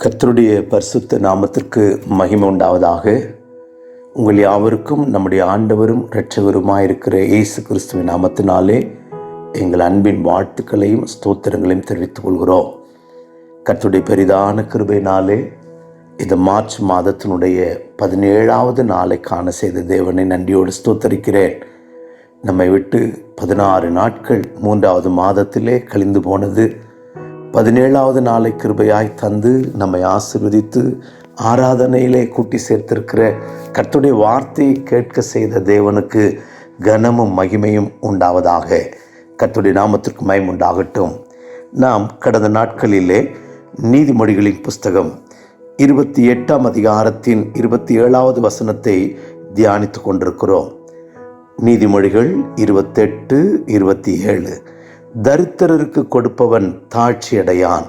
கர்த்தருடைய பரிசுத்த நாமத்திற்கு மகிமை உண்டாவதாக. உங்கள் யாவருக்கும் நம்முடைய ஆண்டவரும் இரட்சகருமாயிருக்கிற இயேசு கிறிஸ்துவின் நாமத்தினாலே எங்கள் அன்பின் வாழ்த்துக்களையும் ஸ்தோத்திரங்களையும் தெரிவித்துக் கொள்கிறோம். கர்த்தருடைய பெரிதான கிருபையினாலே இந்த மார்ச் மாதத்தினுடைய 17வது நாளை காண செய்த தேவனை நன்றியோடு ஸ்தோத்தரிக்கிறேன். நம்மை விட்டு 16 நாட்கள் 3வது மாதத்திலே கழிந்து போனது. 17வது நாளை கிருபையாய் தந்து நம்மை ஆசீர்வதித்து ஆராதனையிலே கூட்டி சேர்த்திருக்கிற கர்த்தருடைய வார்த்தையை கேட்க செய்த தேவனுக்கு கனமும் மகிமையும் உண்டாவதாக. கர்த்தருடைய நாமத்திற்கு மகிமை உண்டாகட்டும். நாம் கடந்த நாட்களிலே நீதிமொழிகளின் புஸ்தகம் 28ஆம் அதிகாரத்தின் 27வது வசனத்தை தியானித்து கொண்டிருக்கிறோம். நீதிமொழிகள் 28-27. தரித்திரருக்கு கொடுப்பவன் தாழ்ச்சியடையான்,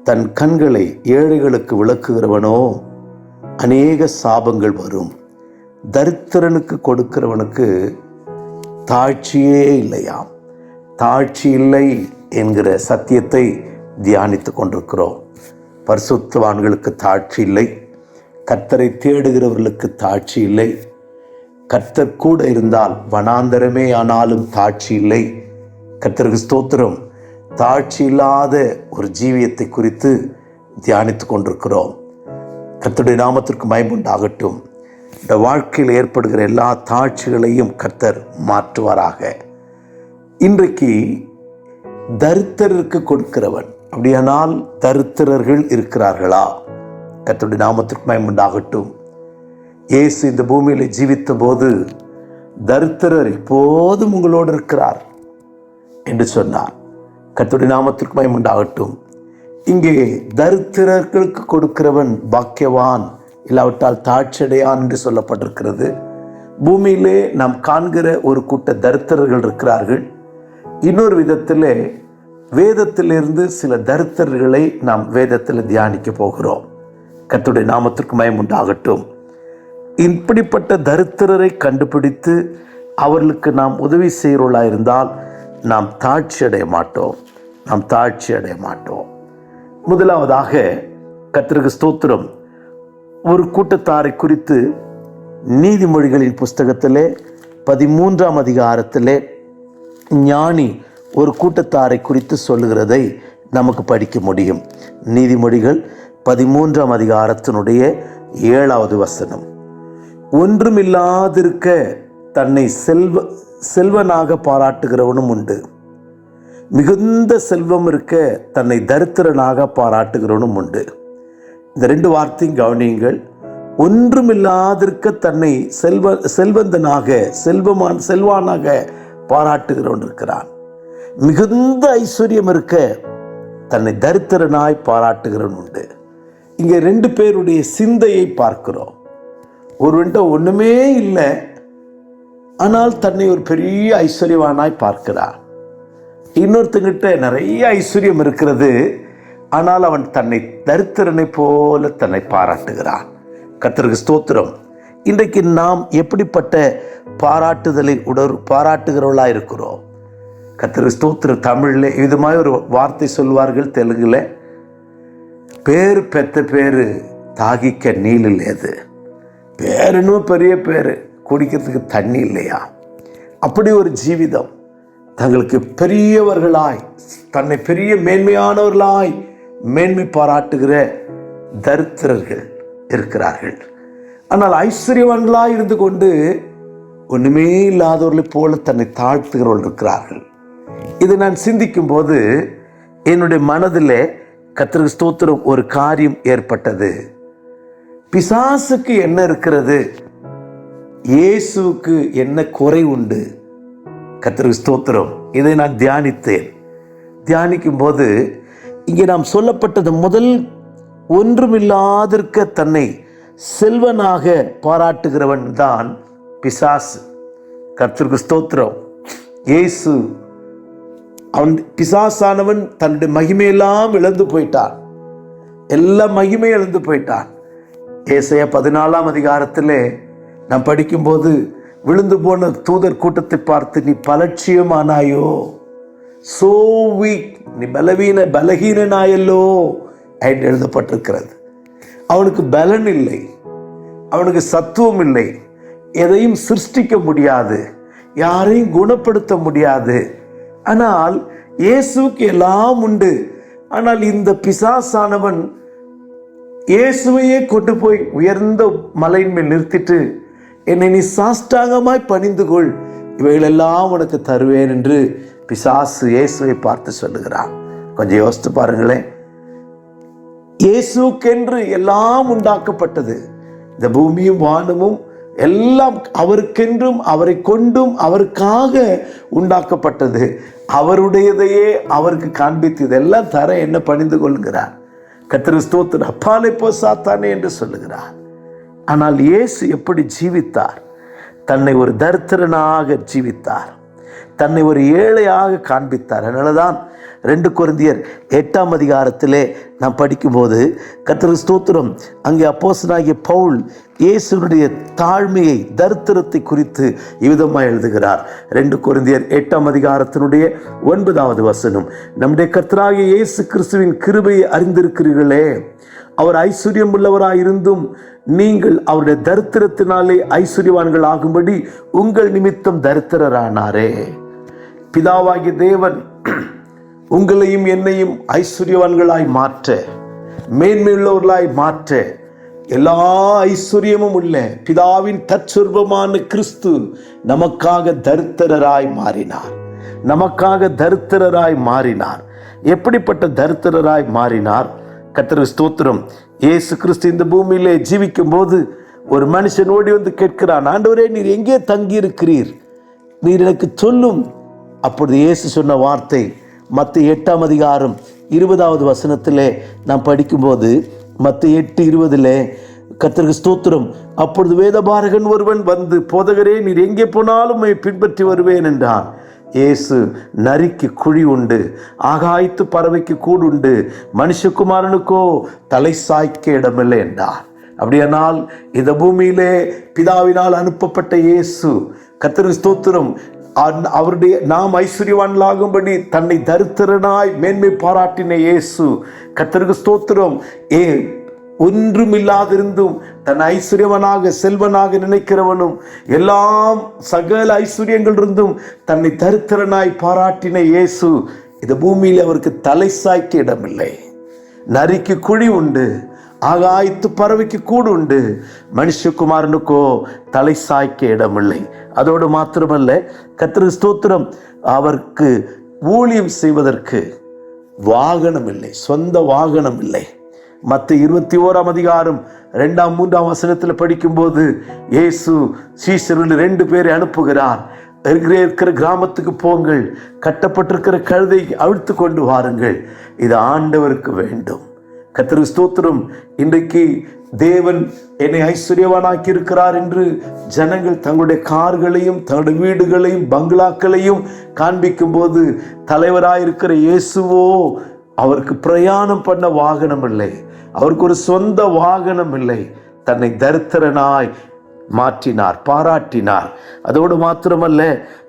தன் கண்களை ஏழைகளுக்கு விளக்குகிறவனோ அநேக சாபங்கள் வரும். தரித்திரனுக்கு கொடுக்கிறவனுக்கு தாழ்ச்சியே இல்லையாம். தாழ்ச்சி இல்லை என்கிற சத்தியத்தை தியானித்து கொண்டிருக்கிறோம். பரிசுத்தவான்களுக்கு தாழ்ச்சி இல்லை, கர்த்தரை தேடுகிறவர்களுக்கு தாழ்ச்சி இல்லை. கர்த்தர் கூட இருந்தால் வனாந்தரமே ஆனாலும் தாழ்ச்சி இல்லை. கர்த்தருக்கு ஸ்தோத்திரம். தாழ்ச்சி இல்லாத ஒரு ஜீவியத்தை குறித்து தியானித்து கொண்டிருக்கிறோம். கர்த்தருடைய நாமத்திற்கு மகிமை உண்டாகட்டும். இந்த வாழ்க்கையில் ஏற்படுகிற எல்லா தாழ்ச்சிகளையும் கர்த்தர் மாற்றுவாராக. இன்றைக்கு தரித்திரருக்கு கொடுக்கிறவன், அப்படியானால் தரித்திரர்கள் இருக்கிறார்களா? கர்த்தருடைய நாமத்திற்கு மகிமை உண்டாகட்டும். இயேசு இந்த பூமியில் ஜீவித்த போது தரித்திரர் எப்போதும் உங்களோடு இருக்கிறார் என்று சொன்னார். கர்த்தருடைய நாமத்திற்கு மகிமை உண்டாகட்டும். இங்கே தரித்திரர்களுக்கு கொடுக்கிறவன் பாக்கியவான், இல்லாவிட்டால் தாழ்ச்சியடையான் என்று சொல்லப்பட்டிருக்கிறது. பூமியிலே நாம் காண்கிற ஒரு கூட்ட தரித்திரர்கள் இருக்கிறார்கள். இன்னொரு விதத்திலே வேதத்திலிருந்து சில தரித்திரர்களை நாம் வேதத்தில் தியானிக்க போகிறோம். கர்த்தருடைய நாமத்திற்கு மகிமை உண்டாகட்டும். இப்படிப்பட்ட தரித்திரரை கண்டுபிடித்து அவர்களுக்கு நாம் உதவி செய்கிறவர்களாக இருந்தால் நாம் தாழ்ச்சி அடைய மாட்டோம். முதலாவதாக கர்த்தருக்கு ஸ்தோத்திரம். ஒரு கூட்டத்தாரை குறித்து நீதிமொழிகளின் புஸ்தகத்திலே 13ஆம் அதிகாரத்திலே ஞானி ஒரு கூட்டத்தாரை குறித்து சொல்லுகிறதை நமக்கு படிக்க முடியும். நீதிமொழிகள் 13ஆம் அதிகாரத்தினுடைய 7வது வசனம். ஒன்றுமில்லாதிருக்க தன்னை செல்வனாக பாராட்டுகிறவனும் உண்டு, மிகுந்த செல்வம் இருக்க தன்னை தரித்திரனாக பாராட்டுகிறவனும் உண்டு. இந்த 2 வார்த்தையும் கவனியுங்கள். ஒன்றுமில்லாதிருக்க தன்னை செல்வந்தனாக செல்வானாக பாராட்டுகிறவன் இருக்கிறான். மிகுந்த ஐஸ்வர்யம் இருக்க தன்னை தரித்திரனாய் பாராட்டுகிறவன் உண்டு. இங்கே 2 பேருடைய சிந்தையை பார்க்கிறோம். ஒருவன்ட்ட ஒண்ணுமே இல்லை, ஆனால் தன்னை ஒரு பெரிய ஐஸ்வர்யவானாய் பார்க்கிறான். இன்னொருத்தங்கிட்ட நிறைய ஐஸ்வர்யம் இருக்கிறது, ஆனால் அவன் தன்னை தரித்திரனை போல தன்னை பாராட்டுகிறான். கர்த்தருக்கு ஸ்தோத்திரம். இன்றைக்கு நாம் எப்படிப்பட்ட பாராட்டுகிறவர்களா இருக்கிறோம்? கர்த்தருக்கு ஸ்தோத்திரம். தமிழ்ல இது மாதிரி ஒரு வார்த்தை சொல்வார்கள், தெலுங்குல, பேரு பெத்த பேரு தாகிக்க நீல் இல்லையது. பேருன்னு பெரிய பேரு, குடிக்கிறதுக்கு தண்ணி இல்லையா? அப்படி ஒரு ஜீவிதம். தங்களுக்கு பெரியவர்களாய், தன்னை பெரிய மேன்மையானவர்களாய் மேன்மை பாராட்டுகிற தரித்திரர்கள் இருக்கிறார்கள். ஆனால் ஐஸ்வர்யவான்களாய் இருந்து கொண்டு ஒண்ணுமே இல்லாதவர்களை போல தன்னை தாழ்த்துகிறவர்கள் இருக்கிறார்கள். இதை நான் சிந்திக்கும் போது என்னுடைய மனதில் கர்த்தருக்கு ஸ்தோத்திரம் ஒரு காரியம் ஏற்பட்டது. பிசாசுக்கு என்ன இருக்கிறது, இயேசுவுக்கு என்ன குறை உண்டு? கர்த்தருக்கு ஸ்தோத்திரம். இதை நான் தியானிக்கும் போது இங்கே நாம் சொல்லப்பட்டது முதல், ஒன்றுமில்லாதிருக்க தன்னை செல்வனாக பாராட்டுகிறவன் தான் பிசாசு. கர்த்தருக்கு ஸ்தோத்திரம். இயேசு பிசாசானவன் தன்னுடைய மகிமையெல்லாம் இழந்து போயிட்டான். எல்லா மகிமையும் இழந்து போயிட்டான். ஏசாயா 14ஆம் அதிகாரத்திலே நாம் படிக்கும்போது விழுந்து போன தூதர் கூட்டத்தை பார்த்து, நீ பலட்சியமானாயோ, சோ வீக், நீ பலகீனனாயல்லோ என்று எழுதப்பட்டிருக்கிறது. அவனுக்கு பலன் இல்லை, அவனுக்கு சத்துவம் இல்லை, எதையும் சிருஷ்டிக்க முடியாது, யாரையும் குணப்படுத்த முடியாது. ஆனால் இயேசுவுக்கு எல்லாம் உண்டு. ஆனால் இந்த பிசாசானவன் இயேசுவையே கொண்டு போய் உயர்ந்த மலையின் மேல் நிறுத்திட்டு, என்னை நீ சாஷ்டாங்கமாய் பணிந்து கொள், இவைகளெல்லாம் உனக்கு தருவேன் என்று பிசாசு இயேசுவை பார்த்து சொல்லுகிறான். கொஞ்சம் யோசித்து பாருங்களேன். இயேசுக்கென்று எல்லாம் உண்டாக்கப்பட்டது. இந்த பூமியும் வானமும் எல்லாம் அவருக்கென்றும் அவரை கொண்டும் அவருக்காக உண்டாக்கப்பட்டது. அவருடையதையே அவருக்கு காண்பித்து இதெல்லாம் தர என்ன பணிந்து கொள்கிறார். கர்த்தருக்கு ஸ்தோத்திரம். அப்பாலே போ சாத்தானே என்று சொல்லுகிறார். ஆனால் இயேசு எப்படி ஜீவித்தார்? தன்னை ஒரு தரித்திரனாக ஜீவித்தார், தன்னை ஒரு ஏழையாக காண்பித்தார். அதனாலதான் 2 கொரிந்தியர் 8ஆம் அதிகாரத்திலே நாம் படிக்கும்போது கர்த்தருக்கு ஸ்தோத்திரம், அங்கே அப்போஸ்தலனாகிய பவுல் இயேசுனுடைய தாழ்மையை, தரித்திரத்தை குறித்து இவ்விதமாக எழுதுகிறார். 2 கொரிந்தியர் 8ஆம் அதிகாரத்தினுடைய 9வது வசனம், நம்முடைய கர்த்தராகிய இயேசு கிறிஸ்துவின் கிருபையை அறிந்திருக்கிறீர்களே, அவர் ஐஸ்வர்யம் உள்ளவராயிருந்தும் நீங்கள் அவருடைய தரித்திரத்தினாலே ஐஸ்வர்யவான்கள் ஆகும்படி உங்கள் நிமித்தம் தரித்திரரானாரே. பிதாவாகிய தேவன் உங்களையும் என்னையும் ஐஸ்வர்யவான்களாய் மாற்ற, மேன்மையுள்ளவர்களாய் மாற்ற, எல்லா ஐஸ்வர்யமும் உள்ள பிதாவின் தற்சொர்பமான கிறிஸ்து நமக்காக தரித்திரராய் மாறினார். நமக்காக தரித்திரராய் மாறினார். எப்படிப்பட்ட தரித்திரராய் மாறினார்? கர்த்தருக்கு ஸ்தோத்திரம். இயேசு கிறிஸ்து இந்த பூமியிலே ஜீவிக்கும் போது ஒரு மனுஷன் ஓடி வந்து கேட்கிறான், ஆண்டவரே, நீர் எங்கே தங்கி இருக்கிறீர்? நீர் எனக்கு சொல்லும். அப்பொழுது இயேசு சொன்ன வார்த்தை மத்தேயு 8ஆம் அதிகாரம் 20வது வசனத்திலே நாம் படிக்கும்போது, மத்தேயு 8:20 கர்த்தருக்கு ஸ்தோத்திரம், அப்பொழுது வேதபாரகன் ஒருவன் வந்து, போதகரே, நீர் எங்கே போனாலும் பின்பற்றி வருவேன் என்றான். இயேசு, நரிக்கு குழி உண்டு, ஆகாயத்து பறவைக்கு கூடு உண்டு, மனுஷகுமாரனுக்கோ தலை சாய்க்க இடமில்லை என்றார். அப்படியானால் இந்த பூமியிலே பிதாவினால் அனுப்பப்பட்ட இயேசு, கர்த்தருக்கு ஸ்தோத்திரம், அவருடைய நாம் ஐஸ்வர்யவான்களாகும்படி தன்னை தரித்திரனாய் மேன்மை பாராட்டின இயேசு, கர்த்தருக்கு ஸ்தோத்திரம், ஒன்றுமில்லாதிருந்தும் தன் ஐஸ்வர்யவனாக செல்வனாக நினைக்கிறவனும் எல்லாம் சகல ஐஸ்வர்யங்கள் இருந்தும் தன்னை தரித்திரனாய் பாராட்டின இயேசு, இந்த பூமியில் அவருக்கு தலை சாய்க்க இடமில்லை. நரிக்கு குழி உண்டு, ஆகாயத்து பறவைக்கு கூடு உண்டு, மனுஷகுமாரனுக்கோ தலை சாய்க்க இடமில்லை. அதோடு மாத்திரமல்ல, கர்த்தருக்கு ஸ்தோத்திரம், அவருக்கு ஊழியம் செய்வதற்கு வாகனம் இல்லை, சொந்த வாகனம் இல்லை. மத்தேயு 21ஆம் அதிகாரம் 2ஆம் 3ஆம் வசனத்தில் படிக்கும்போது இயேசு சீஷர்கள் 2 பேரை அனுப்புகிறார். இருக்கிற கிராமத்துக்கு போங்கள், கட்டப்பட்டிருக்கிற கழுதை அவிழ்த்து கொண்டு வாருங்கள், இது ஆண்டவருக்கு வேண்டும். கர்த்தருக்கு ஸ்தோத்திரம். இன்றைக்கு தேவன் என்னை ஐஸ்வர்யவானாக்கி இருக்கிறார் என்று ஜனங்கள் தங்களுடைய கார்களையும் தங்களுடைய வீடுகளையும் பங்களாக்களையும் காண்பிக்கும் போது, தலைவராயிருக்கிற இயேசுவோ அவருக்கு பிரயாணம் பண்ண வாகனம் இல்லை, அவருக்கு ஒரு சொந்த வாகனம் இல்லை. தன்னை தரித்திரனாய் மாற்றினார், பாராட்டினார். அதோடு மாத்திரமல்ல,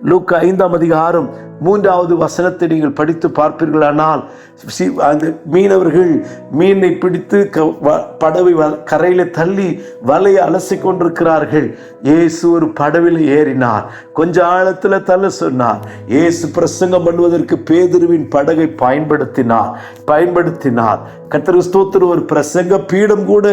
லூக்கா 5ஆம் அதிகாரம் 3வது வசனத்தை நீங்கள் படித்து பார்ப்பீர்களானால், அந்த மீனவர்கள் மீனை பிடித்து படவை கரையில தள்ளி வலையை அலசி கொண்டிருக்கிறார்கள். இயேசு ஒரு படவில் ஏறினார், கொஞ்சம் ஆழத்துல தள்ள சொன்னார். இயேசு பிரசங்கம் பண்ணுவதற்கு பேதுருவின் படகை பயன்படுத்தினார். கர்த்தருக்கு ஸ்தோத்திரம். ஒரு பிரசங்க பீடம் கூட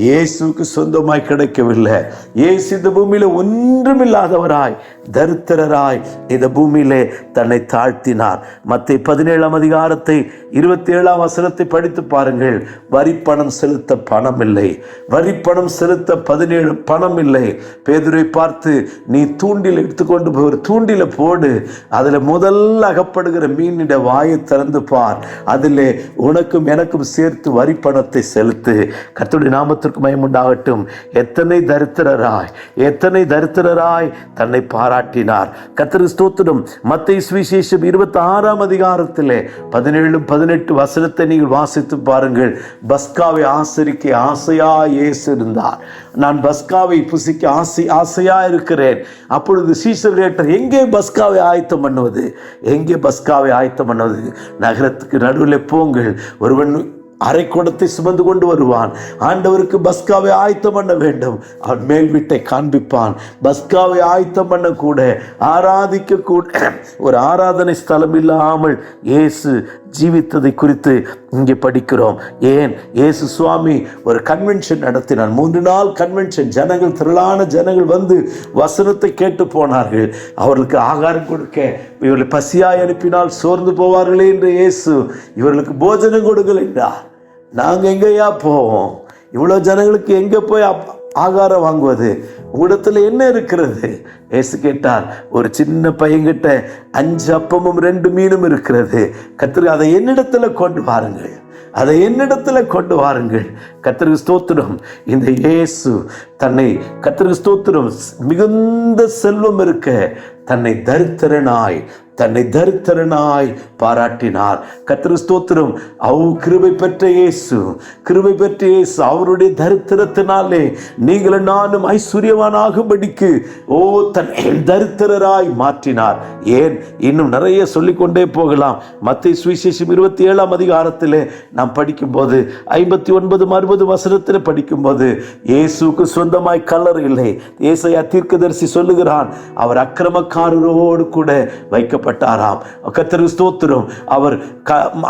இயேசுக்கு சொந்தமாய் கிடைக்கவில்லை. இயேசு இந்த பூமியில ஒன்றுமில்லாதவராய், தரித்திரராய் இந்த பூமியிலே தன்னை தாழ்த்தினார். மத்தேயு 17ஆம் அதிகாரத்தை 27ஆம் வசனத்தை படித்து பாருங்கள். வரி பணம் செலுத்த பணம் இல்லை, வரி பணம் செலுத்த 17 பணம் இல்லை. பேதுருவை பார்த்து, நீ தூண்டில் எடுத்துக்கொண்டு போய் ஒரு தூண்டில போடு, அதுல முதல்ல அகப்படுகிற மீனிட வாயை திறந்து பார், அதிலே உனக்கும் எனக்கும் சேர்த்து வரி பணத்தை செலுத்து. கர்த்தருடைய நாமத்திற்கு மகிமை உண்டாகட்டும். எத்தனை தரித்திரராய் தன்னை பாராட்டினார். கர்த்தருக்கு ஸ்தோத்திரம். மத்தேயு சுவிசேஷம் 26ஆம் அதிகாரத்திலே 17-18 வசனத்தை நீங்கள் வாசித்து பாருங்கள். பஸ்காவை ஆசரிக்க ஆசையா இயேசு இருந்தார். நான் பஸ்காவை புசிக்க ஆசையா இருக்கிறேன். அப்பொழுது சீஷர்கள் கேட்டார், எங்கே பஸ்காவை ஆயத்தம் பண்ணுவது? நகரத்துக்கு நடுவில் போங்கள், ஒருவன் அரைக்குடத்தை சுமந்து கொண்டு வருவான். ஆண்டவருக்கு பஸ்காவை ஆயத்தம் பண்ண வேண்டும். அவன் மேல் வீட்டை காண்பிப்பான். பஸ்காவை ஆயத்தம் பண்ண கூட, ஆராதிக்க கூட ஒரு ஆராதனை ஸ்தலம் இல்லாமல் இயேசு ஜீவித்ததை குறித்து இங்கே படிக்கிறோம். ஏன் இயேசு சுவாமி ஒரு கன்வென்ஷன் நடத்தினார். 3 நாள் கன்வென்ஷன். ஜனங்கள், திரளான ஜனங்கள் வந்து வசனத்தை கேட்டு போனார்கள். அவர்களுக்கு ஆகாரம் கொடுக்க இவர்களை பசியாய் அனுப்பினால் சோர்ந்து போவார்களே என்று இயேசு இவர்களுக்கு போஜனம் கொடுங்கள் என்றார். நாங்கள் எங்கேயா போவோம்? இவ்வளோ ஜனங்களுக்கு எங்கே போய் ஆகாரம் வாங்குவது? உங்களிடத்தில் என்ன இருக்கிறது? இயேசு கேட்டார், ஒரு சின்ன பையன்கிட்ட 5 அப்பமும் 2 மீனும் இருக்கிறது. கர்த்தர், அதை என்னிடத்துல கொண்டு வாருங்கள், அதை என்னிடத்துல கொண்டு வாருங்கள். கர்த்தருக்கு ஸ்தோத்திரம். இந்த இயேசு தன்னை, கர்த்தருக்கு ஸ்தோத்திரம், மிகுந்த செல்வம் இருக்க தன்னை தரித்திரனாய் பாராட்டினார். கர்த்தருக்கு ஸ்தோத்திரம். கிருபை பெற்ற இயேசு அவருடைய தரித்திரத்தினாலே நீங்களும் நானும் ஐஸ்வர்யவானாகும்படிக்கு தன்னை தரித்திரராய் மாற்றினார். ஏன், இன்னும் நிறைய சொல்லிக்கொண்டே போகலாம். மத்தேயு சுவிசேஷம் 27ஆம் அதிகாரத்திலே நாம் படிக்கும்போது 59, 60 வசனத்தில் படிக்கும்போது, இயேசுக்கு சொந்தமாய் கல்லறை இல்லை. ஏசாயா தீர்க்கதரிசி சொல்லுகிறான், அவர் அக்கிரமக்காரரோடு கூட வைக்கப்பட்டாராம். கர்த்தருக்கு ஸ்தோத்திரம். அவர்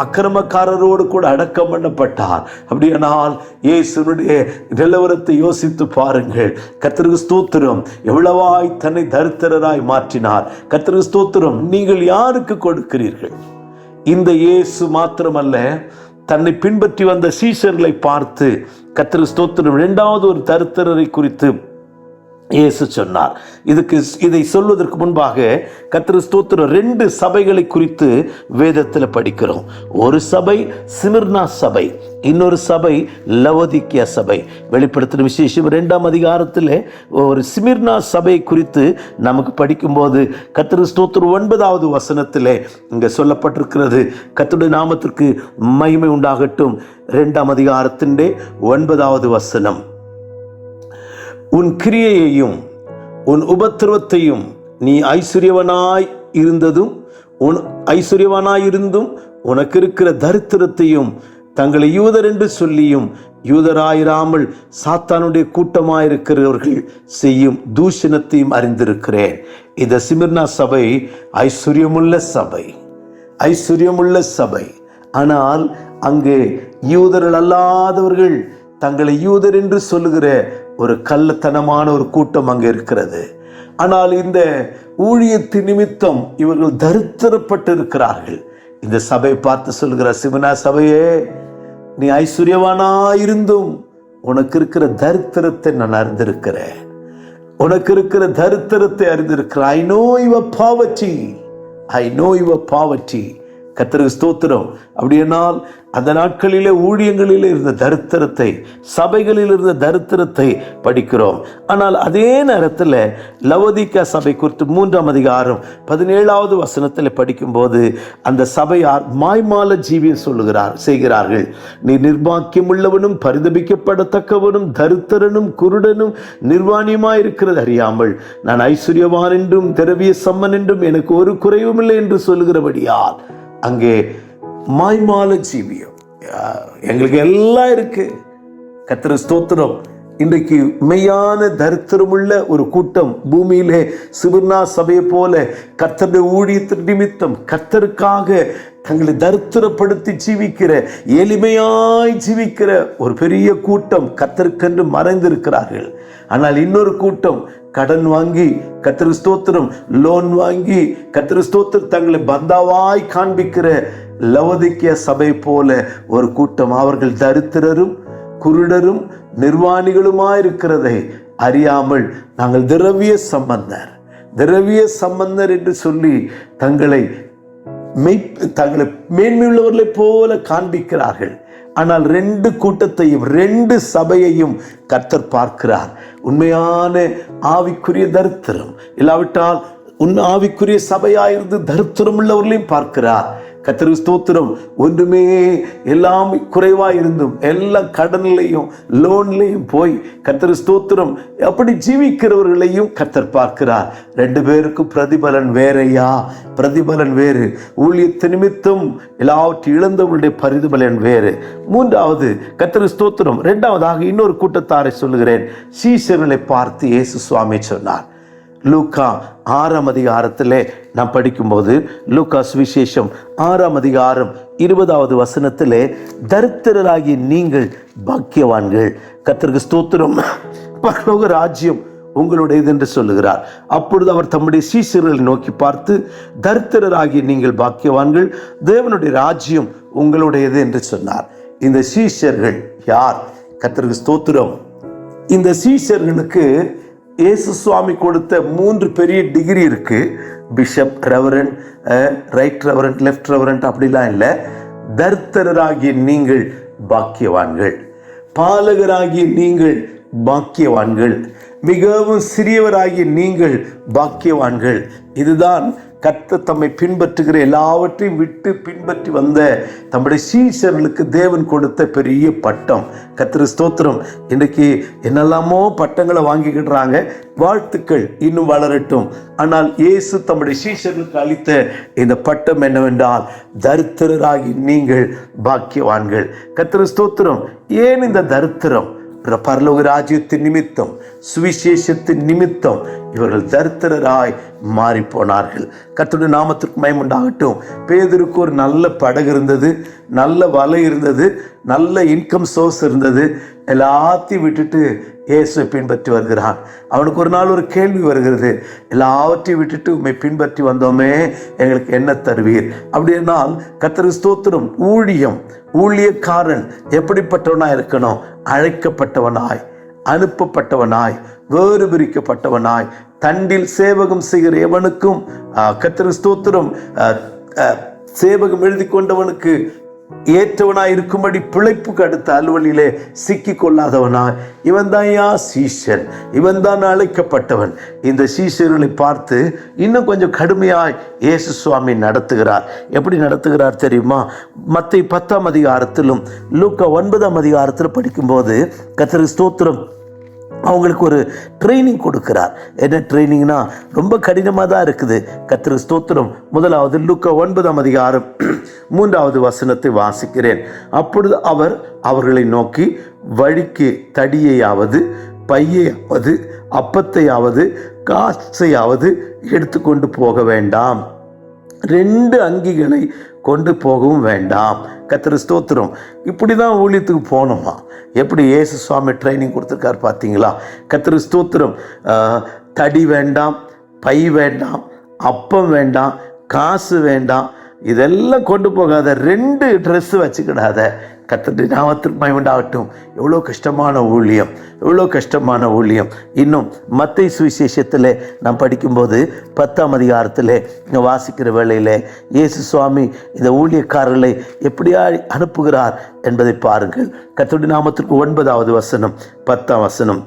அக்கிரமக்காரரோடு கூட அடக்கம் பண்ணப்பட்டார். அப்படியானால் இயேசுனுடைய நிலவரத்தை யோசித்து பாருங்கள். கர்த்தருக்கு ஸ்தோத்திரம். எவ்வளவாய் தன்னை தரித்திரராய் மாற்றினார். கர்த்தருக்கு ஸ்தோத்திரம். நீங்கள் யாருக்கு கொடுக்கிறீர்கள்? இந்த இயேசு மாத்திரமல்ல, தன்னை பின்பற்றி வந்த சீஷர்களை பார்த்து கர்த்தருக்கு ஸ்தோத்திரம் 2வது ஒரு தரித்திரரை குறித்து இயேசு சொன்னார். இதை சொல்வதற்கு முன்பாக கர்த்தருக்கு ஸ்தோத்திரம் 2 சபைகளை குறித்து வேதத்தில் படிக்கிறோம். ஒரு சபை சிமிர்னா சபை, இன்னொரு சபை லவோதிக்கியா சபை. வெளிப்படுத்தின விசேஷம் 2ஆம் அதிகாரத்தில் ஒரு சிமிர்னா சபை குறித்து நமக்கு படிக்கும்போது கர்த்தருக்கு ஸ்தோத்திரம் 9வது வசனத்தில் இங்கே சொல்லப்பட்டிருக்கிறது. கர்த்தருடைய நாமத்திற்கு மகிமை உண்டாகட்டும். 2ஆம் அதிகாரத்தின் 9வது வசனம், உன் கிரியையையும் உன் உபத்திரவத்தையும் நீ ஐஸ்வர்யவனாய் இருந்தும் உனக்கு இருக்கிற தரித்திரத்தையும் தங்களை யூதர் என்று சொல்லியும் யூதராயிராமல் சாத்தானுடைய கூட்டமாயிருக்கிறவர்கள் செய்யும் தூஷணத்தையும் அறிந்திருக்கிறேன். இந்த சிமிர்னா சபை ஐஸ்வர்யமுள்ள சபை. ஆனால் அங்கே யூதர்கள் அல்லாதவர்கள் தங்களை யூதர் என்று சொல்லுகிற ஒரு கள்ளத்தனமான ஒரு கூட்டம் அங்கே இருக்கிறது. ஆனால் இந்த ஊழியத்தின் நிமித்தம் இவர்கள் தரித்திரப்பட்டு இருக்கிறார்கள். இந்த சபை பார்த்து சொல்லுகிற, சிமிர்னா சபையே, நீ ஐஸ்வர்யவானாயிருந்தும் உனக்கு இருக்கிற தரித்திரத்தை நான் அறிந்திருக்கிறேன். I know your poverty. கர்த்தருக்கு ஸ்தோத்திரம். அப்படியானால் அந்த நாட்களிலே ஊழியங்களிலே இருந்த தரித்திரத்தை, சபைகளில் இருந்த தரித்திரத்தை படிக்கிறோம். ஆனால் அதே நேரத்தில் லவோதிக்கா சபை குறித்து 3ஆம் அதிகாரம் 17வது வசனத்தில் படிக்கும்போது அந்த சபையார் மாய்மால ஜீவியம் செய்கிறார்கள். நீ நிர்பாக்கியம் உள்ளவனும் பரிதபிக்கப்படத்தக்கவனும் தரித்திரனும் குருடனும் நிர்வாணியுமாயிருக்கிறது அறியாமல் நான் ஐஸ்வர்யவான் என்றும் திரவிய சம்மன் என்றும் எனக்கு ஒரு குறைவும் இல்லை என்று சொல்லுகிறபடியால் அங்கே மாய்மால ஜீவியம். எங்களுக்கு எல்லாம் இருக்கு. கர்த்தருக்கு ஸ்தோத்திரம். இன்றைக்கு மெய்யான தரித்திரமுள்ள ஒரு கூட்டம் பூமியிலே சிமிர்னா சபையை போல கர்த்தருடைய ஊழியத்தின் நிமித்தம் கர்த்தருக்காக தங்களை தரித்திரப்படுத்தி ஜீவிக்கிற, எளிமையாய் ஜீவிக்கிற ஒரு பெரிய கூட்டம் கர்த்தருக்கென்று மறைந்திருக்கிறார்கள். ஆனால் இன்னொரு கூட்டம் கடன் வாங்கி, கர்த்தருக்கு ஸ்தோத்திரம், லோன் வாங்கி, கர்த்தருக்கு ஸ்தோத்திரம் தங்களை பந்தாவாய் காண்பிக்கிற லவோதிக்கியா சபை போல ஒரு கூட்டம். அவர்கள் தரித்திரரும் குருடரும் நிர்வாணிகளுமாயிருக்கிறதை அறியாமல் நாங்கள் திரவிய சம்பந்தர் என்று சொல்லி தங்களை மேன்மையுள்ளவர்களை போல காண்பிக்கிறார்கள். ஆனால் 2 கூட்டத்தையும் 2 சபையையும் கர்த்தர் பார்க்கிறார். உண்மையான ஆவிக்குரிய தரித்திரம் இல்லாவிட்டால் ஆவிக்குரிய சபையாயிருந்து தரித்திரம் உள்ளவர்களையும் பார்க்கிறார். கர்த்தருக்கு ஸ்தோத்திரம். ஒன்றுமே எல்லாம் குறைவாக இருந்தும் எல்லாம் கடன்லையும் லோன்லையும் போய் கர்த்தருக்கு ஸ்தோத்திரம் அப்படி ஜீவிக்கிறவர்களையும் கர்த்தர் பார்க்கிறார். 2 பேருக்கும் பிரதிபலன் வேறையா? பிரதிபலன் வேறு. ஊழியத்து நிமித்தம் எல்லாவற்றையும் இழந்தவர்களுடைய பிரதிபலன் வேறு. 3வது கர்த்தருக்கு ஸ்தோத்திரம். 2வதாக இன்னொரு கூட்டத்தாரை சொல்லுகிறேன். சீஷர்களை பார்த்து இயேசு சுவாமி சொன்னார். லூக்கா 6ஆம் அதிகாரத்திலே நாம் படிக்கும்போது, லூக்கா சுவிசேஷம் 6ஆம் அதிகாரம் 20வது வசனத்திலே, தரித்திரராகிய நீங்கள் பாக்கியவான்கள், கர்த்தருக்கு ஸ்தோத்திரம், பரலோக ராஜ்யம் உங்களுடையது என்று சொல்லுகிறார். அப்பொழுது அவர் தம்முடைய சீஷர்களை நோக்கி பார்த்து, தரித்திரராகிய நீங்கள் பாக்கியவான்கள், தேவனுடைய ராஜ்யம் உங்களுடையது என்று சொன்னார். இந்த சீஷர்கள் யார்? கர்த்தருக்கு ஸ்தோத்திரம். இந்த சீஷர்களுக்கு இயேசு சுவாமி கொடுத்த 3 பெரிய டிகிரி இருக்கு. Bishop, reverend, right reverend, left reverend அப்படிலாம் இல்லை. தரித்திரராகிய நீங்கள் பாக்கியவான்கள், பாலகராகிய நீங்கள் பாக்கியவான்கள், மிகவும் சிறியவராகிய நீங்கள் பாக்கியவான்கள். இதுதான் கர்த்தர் தம்மை பின்பற்றுகிற எல்லாவற்றையும் விட்டு பின்பற்றி வந்த தம்முடைய சீஷர்களுக்கு தேவன் கொடுத்த பெரிய பட்டம். கர்த்தருக்கு ஸ்தோத்திரம். இன்றைக்கு என்னெல்லாமோ பட்டங்களை வாங்கிக்கிடுறாங்க. வாழ்த்துக்கள், இன்னும் வளரட்டும். ஆனால் இயேசு தம்முடைய சீஷர்களுக்கு அளித்த இந்த பட்டம் என்னவென்றால், தரித்திரராகி நீங்கள் பாக்கியவான்கள். கர்த்தருக்கு ஸ்தோத்திரம். ஏன் இந்த தரித்திரம்? பரலோக ராஜ்யத்தின் நிமித்தம், சுவிசேஷத்தின் நிமித்தம் இவர்கள் தரித்திரராய் மாறி போனார்கள். கர்த்தருடைய நாமத்திற்கு மகிமை உண்டாகட்டும். பேதுருக்கு ஒரு நல்ல படகு இருந்தது, நல்ல வலை இருந்தது, நல்ல இன்கம் சோர்ஸ் இருந்தது. எல்லாத்தையும் விட்டுட்டு இயேசுவை பின்பற்றி வருகிறான். அவனுக்கு ஒரு நாள் ஒரு கேள்வி வருகிறது, எல்லாவற்றையும் விட்டுட்டு உம்மை பின்பற்றி வந்தோமே, எங்களுக்கு என்ன தருவீர்? அப்படின்னால் கர்த்தருக்கு ஸ்தோத்திரம். ஊழியக்காரன் எப்படிப்பட்டவனாய் இருக்கணும்? அழைக்கப்பட்டவனாய், அனுப்பப்பட்டவனாய், வேறு பிரிக்கப்பட்டவனாய், தண்டில் சேவகம் செய்கிற எவனுக்கும் கர்த்தருக்கு ஸ்தோத்திரம் சேவகம் எழுதி கொண்டவனுக்கு ஏற்றவனாய் இருக்கும்படி பிழைப்புக்கு அடுத்த அலுவலிலே சிக்கி கொள்ளாதவனாய், இவன் தான் சீஷன், இவன் தான் அழைக்கப்பட்டவன். இந்த சீஷர்களை பார்த்து இன்னும் கொஞ்சம் கடுமையாய் இயேசு சுவாமி நடத்துகிறார். எப்படி நடத்துகிறார் தெரியுமா? மத்தேயு 10ஆம் அதிகாரத்திலும் லூக்கா 9ஆம் அதிகாரத்தில் படிக்கும்போது கர்த்தருக்கு ஸ்தோத்திரம் அவங்களுக்கு ஒரு ட்ரைனிங் கொடுக்கிறார். என்ன ட்ரைனிங்னா ரொம்ப கடினமாக தான் இருக்குது. கர்த்தருக்கு ஸ்தோத்திரம். முதலாவது லூக்கா 9ஆம் அதிகாரம் 3வது வசனத்தை வாசிக்கிறேன். அப்பொழுது அவர் அவர்களை நோக்கி, வழிக்கு தடியையாவது, பையையாவது, அப்பத்தையாவது, காசையாவது எடுத்துக்கொண்டு போக வேண்டாம், 2 அங்கிகளை கொண்டு போகவும் வேண்டாம். கர்த்தருக்கு ஸ்தோத்திரம். இப்படி தான் ஊழியத்துக்கு போகணுமா? எப்படி இயேசு சுவாமி ட்ரைனிங் கொடுத்துருக்காரு பார்த்தீங்களா? கர்த்தருக்கு ஸ்தோத்திரம். தடி வேண்டாம், பை வேண்டாம், அப்பம் வேண்டாம், காசு வேண்டாம், இதெல்லாம் கொண்டு போகாத, 2 ட்ரெஸ்ஸு வச்சுக்கிடாத. கர்த்தருடைய நாமத்திற்கு மகிமை உண்டாகட்டும். எவ்வளோ கஷ்டமான ஊழியம், எவ்வளோ கஷ்டமான ஊழியம். இன்னும் மத்தேயு சுவிசேஷத்தில் நாம் படிக்கும்போது 10ஆம் அதிகாரத்தில் வாசிக்கிற வேளையில் இயேசு சுவாமி இந்த ஊழியக்காரர்களை எப்படியா அனுப்புகிறார் என்பதை பாருங்கள். கர்த்தருடைய நாமத்திற்கு 9வது வசனம், 10ஆம் வசனம்.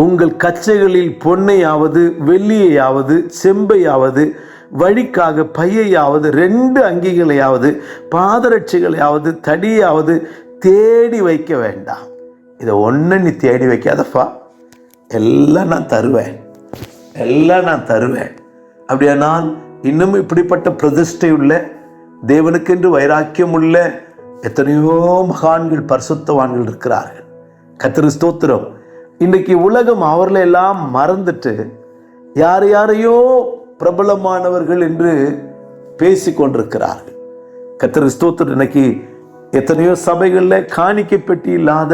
உங்கள் கச்சைகளில் பொன்னையாவது, வெள்ளியையாவது, செம்பையாவது, வழிக்காக பையையாவது, 2 அங்கிகளையாவது, பாதரட்சைகளையாவது, தடியாவது தேடி வைக்க வேண்டாம். இதை ஒன்று நீ தேடி வைக்காதப்பா, எல்லாம் நான் தருவேன், எல்லாம் நான் தருவேன். அப்படியானால் இன்னும் இப்படிப்பட்ட பிரதிஷ்டை உள்ள, தேவனுக்கென்று வைராக்கியம் உள்ள எத்தனையோ மகான்கள், பரிசுத்தவான்கள் இருக்கிறார்கள். கர்த்தருக்கு ஸ்தோத்திரம். இன்றைக்கு உலகம் அவர்களை எல்லாம் மறந்துட்டு யாரையோ பிரபலமானவர்கள் என்று பேசி கொண்டிருக்கிறார்கள். கர்த்தருக்கு ஸ்தோத்திரம். இன்னைக்கு எத்தனையோ சபைகளில் காணிக்கை பெட்டி இல்லாத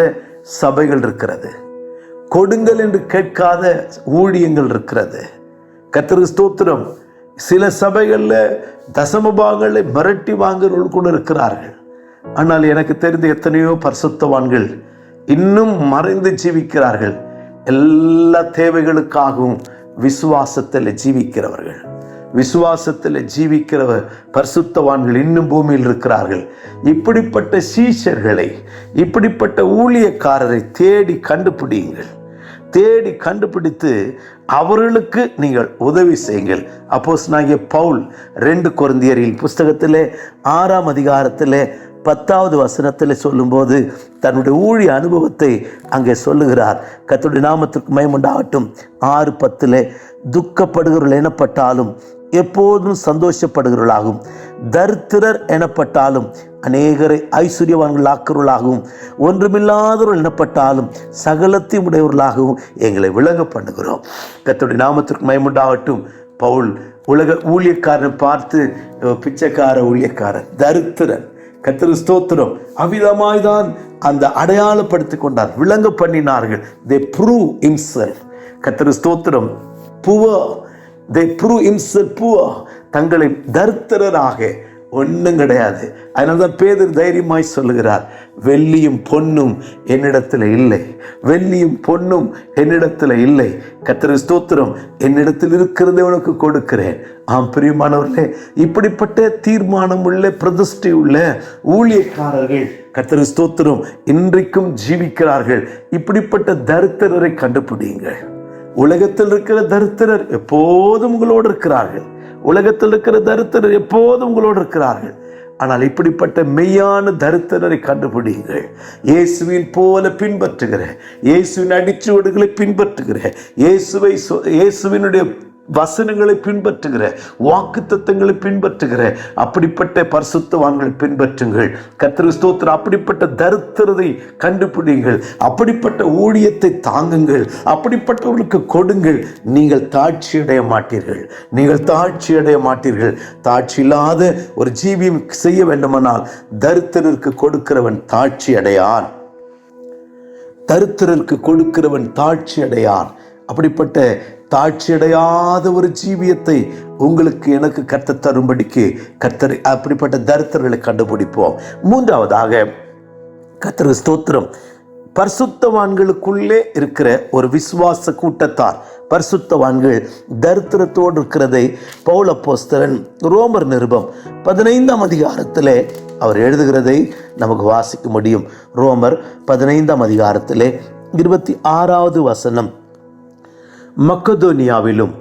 சபைகள் இருக்கிறது. கொடுங்கள் என்று கேட்காத ஊழியங்கள் இருக்கிறது. கர்த்தருக்கு ஸ்தோத்திரம். சில சபைகளில் தசமபாகங்களை மிரட்டி வாங்குறவர்கள் கூட இருக்கிறார்கள். ஆனால் எனக்கு தெரிந்த எத்தனையோ பரிசுத்தவான்கள் இன்னும் மறைந்து ஜீவிக்கிறார்கள். எல்லா தேவைகளுக்காகவும் விசுவாசத்தில் ஜீவிக்கிறவர்கள், விசுவாசத்தில் ஜீவிக்கிறவர் பரிசுத்தவான்கள் இன்னும் பூமியில் இருக்கிறார்கள். இப்படிப்பட்ட சீஷர்களை, இப்படிப்பட்ட ஊழியக்காரரை தேடி கண்டுபிடியுங்கள். தேடி கண்டுபிடித்து அவர்களுக்கு நீங்கள் உதவி செய்யுங்கள். அப்போஸ்தலனாகிய பவுல் 2 கொரிந்தியரின் புஸ்தகத்திலே 6ஆம் அதிகாரத்திலே 10வது வசனத்தில் சொல்லும்போது தன்னுடைய ஊழிய அனுபவத்தை அங்கே சொல்லுகிறார். கர்த்தருடைய நாமத்திற்கு மகிமை உண்டாகட்டும். 6:10 துக்கப்படுகிறவர்கள் எனப்பட்டாலும் எப்போதும் சந்தோஷப்படுகிறவர்களாகும், தரித்திரர் எனப்பட்டாலும் அநேகரை ஐஸ்வர்யவான்கள் ஆக்குறவர்களாகவும், ஒன்றுமில்லாதவர்கள் எனப்பட்டாலும் சகலத்தையும் உடையவர்களாகவும் எங்களை விளங்க பண்ணுகிறோம். கர்த்தருடைய நாமத்திற்கு மகிமை உண்டாகட்டும். பவுல் உலக ஊழியக்காரனை பார்த்து பிச்சைக்கார ஊழியக்காரன், தரித்திரன், கர்த்தருக்கு ஸ்தோத்திரம், அவ்விதமாய்தான் அந்த அடையாளப்படுத்திக் கொண்டார், விளங்க பண்ணினார்கள். they prove himself. கர்த்தருக்கு ஸ்தோத்திரம். poor, they prove himself poor. தங்களை தரித்திரராக ஒன்றும் கிடையாது. அதனால்தான் பேதுரு தைரியமாய் சொல்லுகிறார், வெள்ளியும் பொன்னும் என்னிடத்தில் இல்லை, வெள்ளியும் பொன்னும் என்னிடத்தில் இல்லை, கர்த்தருக்கு ஸ்தோத்திரம், என்னிடத்தில் இருக்கிறதை உனக்கு கொடுக்கிறேன். ஆம் பிரியமானவர்களே, இப்படிப்பட்ட தீர்மானம் உள்ள பிரதிஷ்டை உள்ள ஊழியக்காரர்கள் கர்த்தருக்கு ஸ்தோத்திரம் இன்றைக்கும் ஜீவிக்கிறார்கள். இப்படிப்பட்ட தரித்திரரை கண்டுபிடியுங்கள். உலகத்தில் இருக்கிற தரித்திரர் எப்போதும் உங்களோடு இருக்கிறார்கள். உலகத்தில் இருக்கிற தரித்திரர் எப்போதும் உங்களோடு இருக்கிறார்கள். ஆனால் இப்படிப்பட்ட மெய்யான தரித்திரரை கண்டுபிடிங்கள். இயேசுவின் போல பின்பற்றுகிற, இயேசுவின் அடிச்சுவடுகளை பின்பற்றுகிற, இயேசுவினுடைய வசனங்களை பின்பற்றுகிற, வாக்குத்தத்தங்களை பின்பற்றுகிற அப்படிப்பட்ட பரிசுத்தவான்களை பின்பற்றுங்கள். கர்த்தருக்கு ஸ்தோத்திரம். அப்படிப்பட்ட தரித்திரத்தை கண்டுபிடிங்கள். அப்படிப்பட்ட ஊழியத்தை தாங்குங்கள். அப்படிப்பட்டவர்களுக்கு கொடுங்கள். நீங்கள் தாட்சி அடைய மாட்டீர்கள். நீங்கள் தாட்சி அடைய மாட்டீர்கள். தாட்சி இல்லாத ஒரு ஜீவியம் செய்ய வேண்டுமானால் தரித்திரருக்கு கொடுக்கிறவன் தாட்சி அடையான். தரித்திரருக்கு கொடுக்கிறவன் தாட்சி அடையான். அப்படிப்பட்ட தாட்சியடையாத ஒரு ஜீவியத்தை உங்களுக்கு எனக்கு கர்த்தர் தரும்படிக்கு கர்த்தர் அப்படிப்பட்ட தரித்திரர்களை கண்டுபிடிப்போம். 3வதாக கர்த்தருக்கு ஸ்தோத்திரம், பரிசுத்தவான்களுக்குள்ளே இருக்கிற ஒரு விசுவாச கூட்டத்தார், பரிசுத்தவான்கள் தரித்திரத்தோடு இருக்கிறதை பவுல் அப்போஸ்தலன் ரோமர் நிருபம் 15ஆம் அதிகாரத்திலே அவர் எழுதுகிறதை நமக்கு வாசிக்க முடியும். ரோமர் 15ஆம் அதிகாரத்திலே 26வது வசனம், மக்கதோனியாவிலும்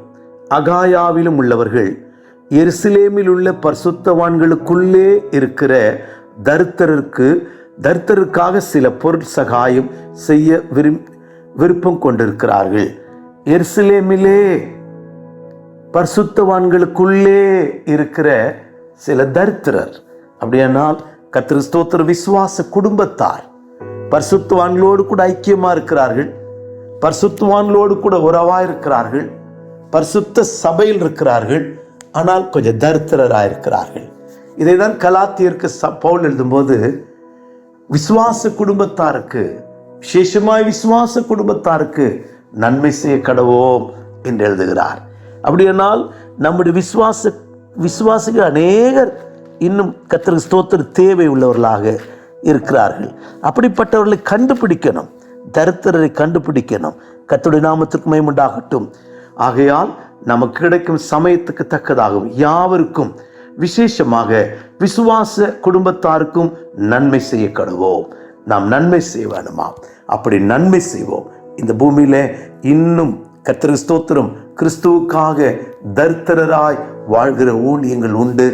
அகாயாவிலும் உள்ளவர்கள் எருசலேமில் உள்ள பரிசுத்தவான்களுக்குள்ளே இருக்கிற தரித்திரருக்காக சில பொருள் சகாயம் செய்ய விருப்பம் கொண்டிருக்கிறார்கள். எருசலேமிலே பரிசுத்தவான்களுக்குள்ளே இருக்கிற சில தரித்திரர், அப்படியானால் கர்த்தருக்கு ஸ்தோத்திரம், விசுவாச குடும்பத்தார் பரிசுத்தவான்களோடு கூட ஐக்கியமா இருக்கிறார்கள், பரிசுத்தவான்களோடு கூட உறவா இருக்கிறார்கள், பரிசுத்த சபையில் இருக்கிறார்கள், ஆனால் கொஞ்சம் தரித்திரராக இருக்கிறார்கள். இதை தான் கலாத்தியருக்கு பவுல் எழுதும்போது விசுவாச குடும்பத்தாருக்கு, விசேஷமாய் விசுவாச குடும்பத்தாருக்கு நன்மை செய்ய கடவோம் என்று எழுதுகிறார். அப்படியானால் நம்முடைய விசுவாசிகள் அநேகர் இன்னும் கர்த்தருக்கு ஸ்தோத்திரம் தேவை உள்ளவர்களாக இருக்கிறார்கள். அப்படிப்பட்டவர்களை கண்டுபிடிக்கணும், தரித்திரரை கண்டுபிடிக்கணும். கர்த்தருடைய நாமத்திற்கு மகிமை உண்டாகட்டும். ஆகையால் நமக்கு கிடைக்கும் சமயத்துக்கு தக்கதாகவும் யாவருக்கும் விசேஷமாக விசுவாச குடும்பத்தாருக்கும் நன்மை செய்ய கடவோம். நாம் நன்மை செய்ய வேணுமா? அப்படி நன்மை செய்வோம். இந்த பூமியில இன்னும் கர்த்தருக்கு ஸ்தோத்திரம் கிறிஸ்துவுக்காக தரித்திரராய் வாழ்கிற ஊழியங்கள் உண்டு,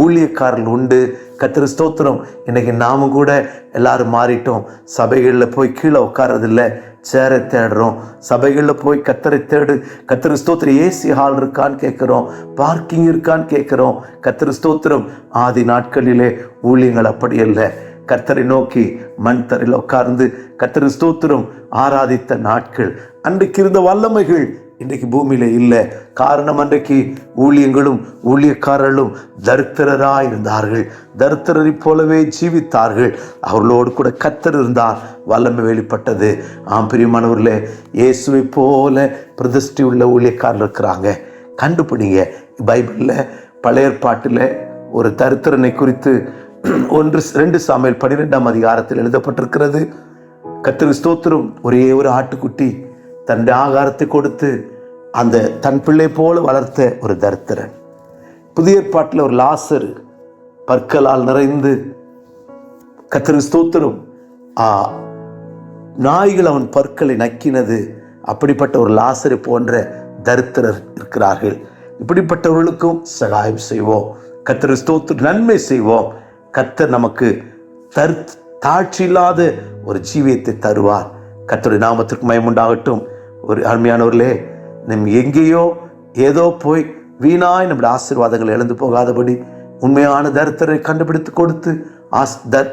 ஊழியக்காரர்கள் உண்டு. கர்த்தருக்கு ஸ்தோத்திரம். இன்னைக்கு நாம கூட எல்லாரும் மாறிட்டோம். சபைகளில் போய் கீழே உட்காரதில்லை, சேரை தேடுறோம். சபைகளில் போய் கர்த்தரை தேடு, கர்த்தருக்கு ஸ்தோத்திரம் ஏசி ஹால் இருக்கான்னு கேட்குறோம், பார்க்கிங் இருக்கான்னு கேட்குறோம். கர்த்தருக்கு ஸ்தோத்திரம். ஆதி நாட்களிலே ஊழியங்கள் அப்படி இல்லை. கர்த்தரை நோக்கி மண் தரையில் உட்கார்ந்து கர்த்தருக்கு ஸ்தோத்திரம் ஆராதித்த நாட்கள், அன்றைக்கு இருந்த வல்லமைகள் இன்றைக்கு பூமியில இல்லை. காரணம், அன்றைக்கு ஊழியங்களும் ஊழியக்காரர்களும் தரித்திரராய் இருந்தார்கள், தரித்திரரை போலவே ஜீவித்தார்கள். அவர்களோடு கூட கர்த்தர் இருந்தார், வல்லமை வெளிப்பட்டது. ஆம் பிரியமானவர்களே, இயேசுவை போல பிரதிஷ்டை உள்ள ஊழியக்காரர்கள் இருக்கிறாங்க. கண்டுபிடிங்க. பைபிளில் பழைய ஏற்பாட்டில் ஒரு தரித்திரனை குறித்து 1-2 சாமுவேல் 12ஆம் அதிகாரத்தில் எழுதப்பட்டிருக்கிறது. கர்த்தருக்கு ஸ்தோத்திரம். ஒரே ஒரு ஆட்டுக்குட்டி தன்னுடைய ஆகாரத்தை கொடுத்து அந்த தன் பிள்ளை போல வளர்த்த ஒரு தரித்திரன். புதிய ஏற்பாட்டில் ஒரு லாசரு பற்களால் நிறைந்து, கர்த்தருக்கு ஸ்தோத்திரம், நாய்கள் அவன் பற்களை நக்கினது, அப்படிப்பட்ட ஒரு லாசரு போன்ற தரித்திரர் இருக்கிறார்கள். இப்படிப்பட்டவர்களுக்கும் சகாயம் செய்வோம். கர்த்தர் ஸ்தோத்திரம், நன்மை செய்வோம். கர்த்தர் நமக்கு தாட்சி இல்லாத ஒரு ஜீவியத்தை தருவார். கர்த்தருடைய நாமத்திற்கு மகிமை உண்டாகட்டும். ஒரு அருமையானவர்களே, நம் எங்கேயோ ஏதோ போய் வீணாய் நம்முடைய ஆசீர்வாதங்களை இழந்து போகாதபடி உண்மையான தரித்திரரை கண்டுபிடித்து கொடுத்து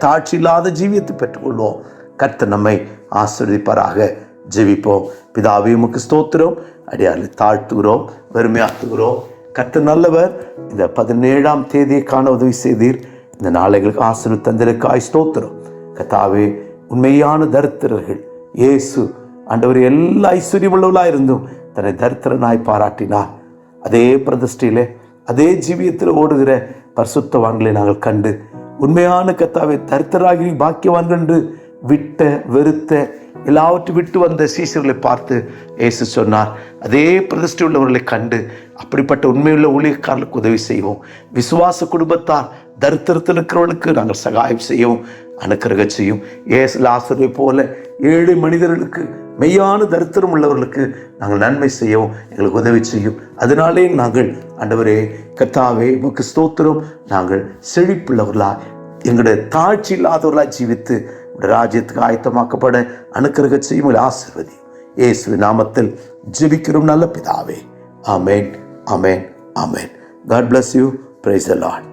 தாட்சி இல்லாத ஜீவியத்தை பெற்றுக்கொள்வோம். கர்த்தர் நம்மை ஆசீர்வதிப்பாராக. ஜெபிப்போம். பிதாவே, உமக்கு ஸ்தோத்திரம். அடியாரை தாழ்த்துகிறோம், வெறுமையாக்குகிறோம். கர்த்தர் நல்லவர். இந்த 17ஆம் தேதியை காண உதவி செய்தீர். இந்த நாளைகளுக்கு ஆசீர்வாதம் தந்ததற்காய் ஸ்தோத்திரம். கர்த்தாவே, உண்மையான தரித்திரர்கள் இயேசு ஆண்டவர் எல்லா ஐஸ்வர்யம் உள்ளவர்களாக இருந்தும் தன்னை தரித்திரனாய் பாராட்டினார். அதே பிரதிஷ்டையிலே அதே ஜீவியத்தில் ஓடுகிற பரிசுத்தவான்களை நாங்கள் கண்டு உண்மையான கர்த்தாவே தரித்திராகி பாக்கியவான்கள் என்று விட்ட வெறுத்த எல்லாவற்றையும் விட்டு வந்த சீசர்களை பார்த்து இயேசு சொன்னார். அதே பிரதிஷ்டை உள்ளவர்களை கண்டு அப்படிப்பட்ட உண்மையுள்ள ஊழியக்காரர்களுக்கு உதவி செய்வோம். விசுவாச குடும்பத்தார் தரித்திரத்தில் இருக்கிறவர்களுக்கு நாங்கள் சகாயம் செய்யவும் அனுக்கிரக செய்யும். லாசரை போல 7 மனிதர்களுக்கு மெய்யான தரித்திரம் உள்ளவர்களுக்கு நாங்கள் நன்மை செய்யவும் எங்களுக்கு உதவி செய்யும். அதனாலே நாங்கள் ஆண்டவரே கர்த்தாவே உமக்கு ஸ்தோத்திரம். நாங்கள் செழிப்புள்ளவர்களாய் எங்களுடைய தாழ்ச்சி இல்லாதவர்களாய் ஜீவித்து ராஜ்யத்துக்கு ஆயத்தமாக்கப்பட அனுக்கிரக செய்யும். ஆசீர்வதி இயேசுவின் நாமத்தில் ஜெபிக்கிறோம் நல்ல பிதாவே. ஆமென், ஆமென், ஆமென். God bless you. Praise the Lord.